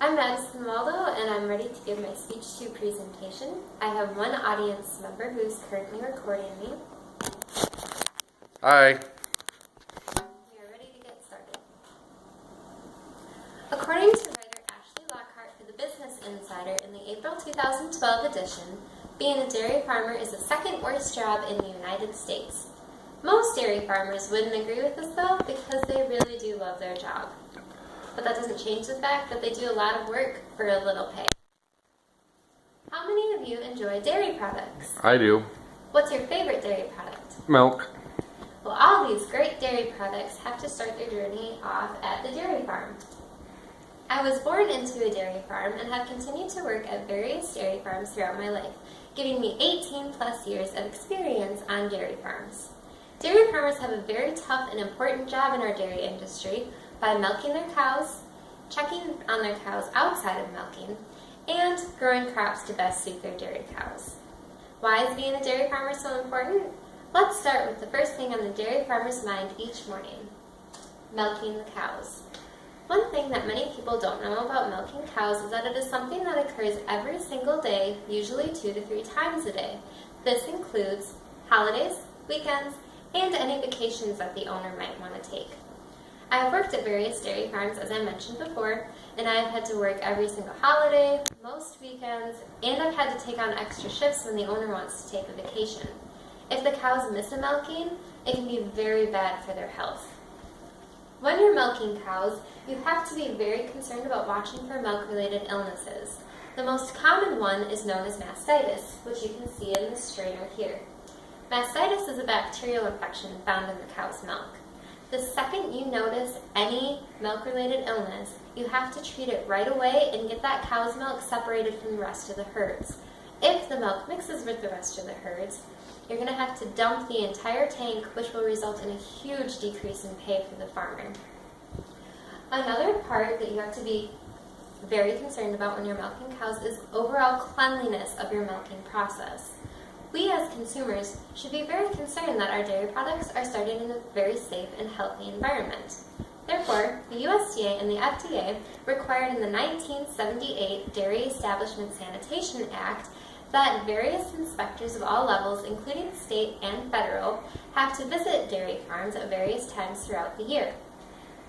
I'm Madison and I'm ready to give my speech 2 presentation. I have one audience member who's currently recording me. Hi. We are ready to get started. According to writer Ashley Lockhart for the Business Insider in the April 2012 edition, being a dairy farmer is the second worst job in the United States. Most dairy farmers wouldn't agree with this though, because they really do love their job. But that doesn't change the fact that they do a lot of work for a little pay. How many of you enjoy dairy products? I do. What's your favorite dairy product? Milk. Well, all these great dairy products have to start their journey off at the dairy farm. I was born into a dairy farm and have continued to work at various dairy farms throughout my life, giving me 18 plus years of experience on dairy farms. Dairy farmers have a very tough and important job in our dairy industry by milking their cows, checking on their cows outside of milking, and growing crops to best suit their dairy cows. Why is being a dairy farmer so important? Let's start with the first thing on the dairy farmer's mind each morning: milking the cows. One thing that many people don't know about milking cows is that it is something that occurs every single day, usually 2 to 3 times a day. This includes holidays, weekends, and any vacations that the owner might want to take. I have worked at various dairy farms, as I mentioned before, and I have had to work every single holiday, most weekends, and I've had to take on extra shifts when the owner wants to take a vacation. If the cows miss a milking, it can be very bad for their health. When you're milking cows, you have to be very concerned about watching for milk-related illnesses. The most common one is known as mastitis, which you can see in the strainer here. Mastitis is a bacterial infection found in the cow's milk. The second you notice any milk-related illness, you have to treat it right away and get that cow's milk separated from the rest of the herds. If the milk mixes with the rest of the herds, you're going to have to dump the entire tank, which will result in a huge decrease in pay for the farmer. Another part that you have to be very concerned about when you're milking cows is overall cleanliness of your milking process. We as consumers should be very concerned that our dairy products are started in a very safe and healthy environment. Therefore, the USDA and the FDA required in the 1978 Dairy Establishment Sanitation Act that various inspectors of all levels, including state and federal, have to visit dairy farms at various times throughout the year.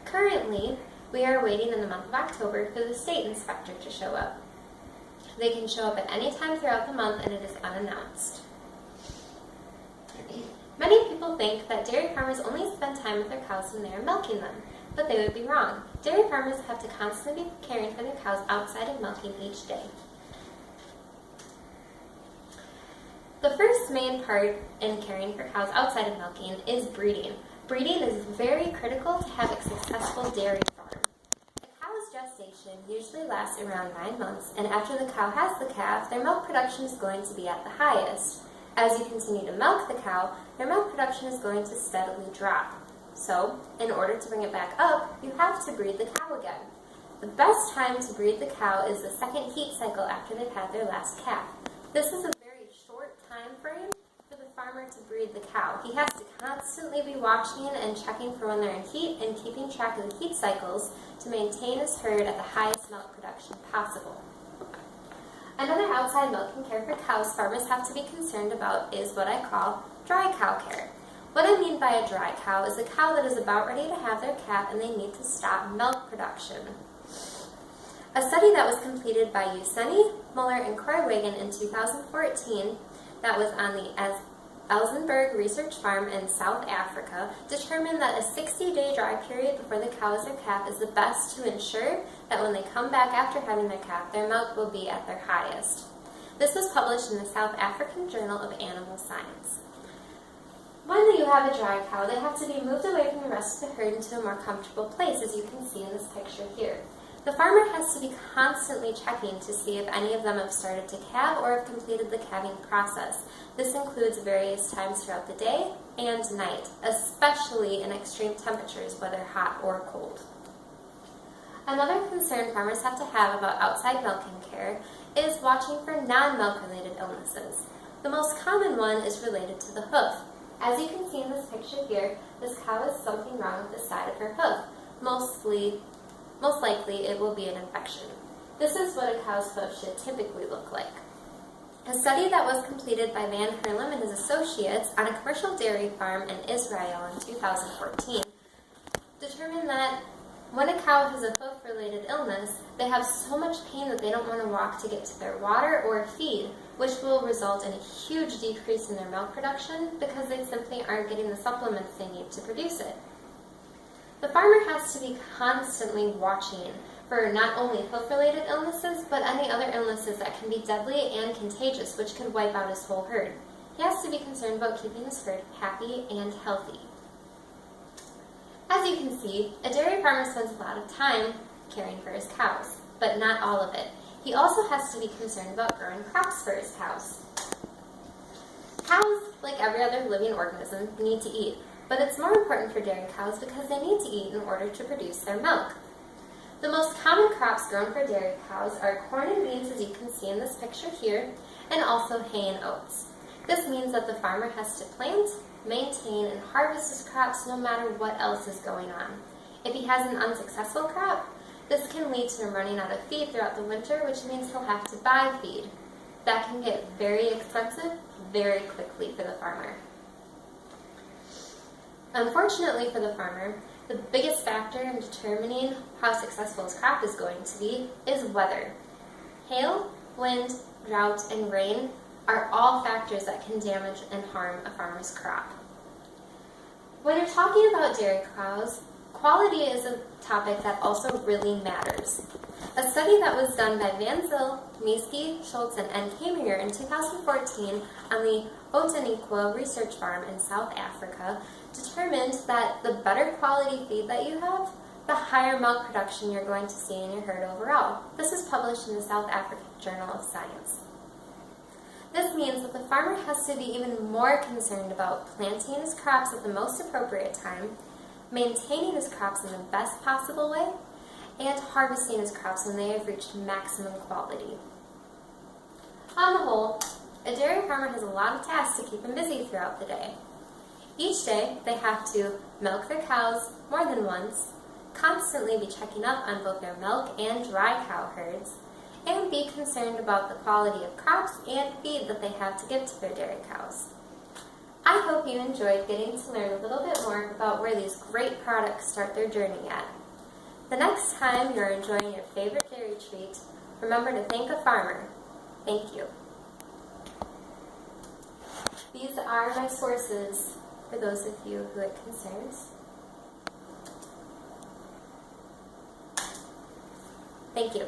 Currently, we are waiting in the month of October for the state inspector to show up. They can show up at any time throughout the month and it is unannounced. Many people think that dairy farmers only spend time with their cows when they are milking them, but they would be wrong. Dairy farmers have to constantly be caring for their cows outside of milking each day. The first main part in caring for cows outside of milking is breeding. Breeding is very critical to have a successful dairy farm. A cow's gestation usually lasts around 9 months, and after the cow has the calf, their milk production is going to be at the highest. As you continue to milk the cow, their milk production is going to steadily drop. So, in order to bring it back up, you have to breed the cow again. The best time to breed the cow is the second heat cycle after they've had their last calf. This is a very short time frame for the farmer to breed the cow. He has to constantly be watching and checking for when they're in heat and keeping track of the heat cycles to maintain his herd at the highest milk production possible. Another outside milking care for cows farmers have to be concerned about is what I call dry cow care. What I mean by a dry cow is a cow that is about ready to have their calf and they need to stop milk production. A study that was completed by Useni, Muller, and Kruiwagen in 2014 that was on the Elsenburg Research Farm in South Africa determined that a 60-day dry period before the cow has their calf is the best to ensure that when they come back after having their calf, their milk will be at their highest. This was published in the South African Journal of Animal Science. When you have a dry cow, they have to be moved away from the rest of the herd into a more comfortable place, as you can see in this picture here. The farmer has to be constantly checking to see if any of them have started to calve or have completed the calving process. This includes various times throughout the day and night, especially in extreme temperatures, whether hot or cold. Another concern farmers have to have about outside milking care is watching for non-milk related illnesses. The most common one is related to the hoof. As you can see in this picture here, this cow has something wrong with the side of her hoof. Most likely it will be an infection. This is what a cow's hoof should typically look like. A study that was completed by Van Herlem and his associates on a commercial dairy farm in Israel in 2014 determined that when a cow has a hoof-related illness, they have so much pain that they don't want to walk to get to their water or feed, which will result in a huge decrease in their milk production because they simply aren't getting the supplements they need to produce it. The farmer has to be constantly watching for not only hoof-related illnesses, but any other illnesses that can be deadly and contagious, which could wipe out his whole herd. He has to be concerned about keeping his herd happy and healthy. As you can see, a dairy farmer spends a lot of time caring for his cows, but not all of it. He also has to be concerned about growing crops for his cows. Cows, like every other living organism, need to eat, but it's more important for dairy cows because they need to eat in order to produce their milk. The most common crops grown for dairy cows are corn and beans, as you can see in this picture here, and also hay and oats. This means that the farmer has to plant, maintain, and harvest his crops no matter what else is going on. If he has an unsuccessful crop, this can lead to him running out of feed throughout the winter, which means he'll have to buy feed. That can get very expensive very quickly for the farmer. Unfortunately for the farmer, the biggest factor in determining how successful his crop is going to be is weather. Hail, wind, drought, and rain are all factors that can damage and harm a farmer's crop. When you're talking about dairy cows, quality is a topic that also really matters. A study that was done by Van Zyl, Meeske, Schultz, and N. Kamer in 2014 on the Outeniqua Research Farm in South Africa determined that the better quality feed that you have, the higher milk production you're going to see in your herd overall. This is published in the South African Journal of Science. This means that the farmer has to be even more concerned about planting his crops at the most appropriate time, maintaining his crops in the best possible way, and harvesting his crops when they have reached maximum quality. On the whole, a dairy farmer has a lot of tasks to keep him busy throughout the day. Each day, they have to milk their cows more than once, constantly be checking up on both their milk and dry cow herds, and be concerned about the quality of crops and feed that they have to give to their dairy cows. I hope you enjoyed getting to learn a little bit more about where these great products start their journey at. The next time you're enjoying your favorite dairy treat, remember to thank a farmer. Thank you. These are my sources for those of you who it concerns. Thank you.